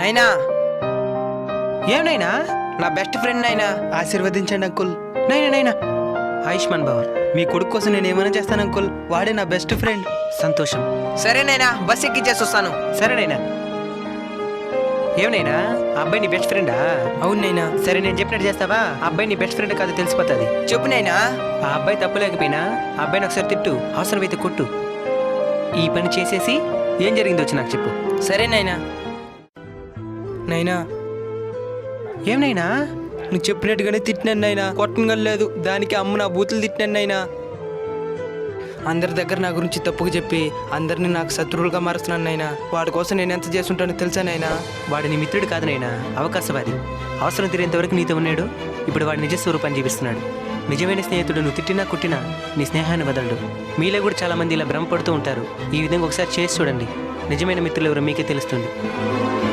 నైనా, ఏమైనా నా బెస్ట్ ఫ్రెండ్ నైనా. ఆశీర్వదించండి అంకుల్. నైనా ఆయుష్మాన్ భవ. మీ కొడుకు కోసం నేను ఏమైనా చేస్తాను అంకుల్. వాడే నా బెస్ట్ ఫ్రెండ్. సంతోషం. సరేనైనా, బస్ ఎక్కించేసి వస్తాను. సరేనైనా. ఏమనైనా ఆ అబ్బాయి నీ బెస్ట్ ఫ్రెండా? అవునైనా. సరే, నేను చెప్పినట్టు చేస్తావా? ఆ అబ్బాయి నీ బెస్ట్ ఫ్రెండ్ కాదు తెలిసిపోతుంది. చెప్పు నైనా. ఆ అబ్బాయి తప్పు లేకపోయినా ఆ అబ్బాయిని ఒకసారి తిట్టు, అవసరమైతే కొట్టు. ఈ పని చేసేసి ఏం జరిగిందో వచ్చి నాకు చెప్పు. సరేనైనా. నైనా, ఏమనైనా? నువ్వు చెప్పినట్టుగానే తిట్టినాను నైనా. కొట్టను లేదు, దానికి అమ్మ నా బూతులు తిట్టినాను నైనా. అందరి దగ్గర నా గురించి తప్పుగా చెప్పి అందరినీ నాకు శత్రువులుగా మారుస్తున్నాను నైనా. వాడి కోసం నేను ఎంత చేస్తుంటానో తెలుసా నైనా? వాడు నీ మిత్రుడు కాదు నైనా, అవకాశవాది. అవసరం తీరేంత వరకు నీతో ఉన్నాడు. ఇప్పుడు వాడి నిజ స్వరూపాన్ని జీవిస్తున్నాడు. నిజమైన స్నేహితుడు నువ్వు తిట్టినా కుట్టినా నీ స్నేహాన్ని వదలడు. మీలో కూడా చాలా మంది ఇలా భ్రమపడుతూ ఉంటారు. ఈ విధంగా ఒకసారి చేసి చూడండి. నిజమైన మిత్రులు ఎవరో మీకే తెలుస్తుంది.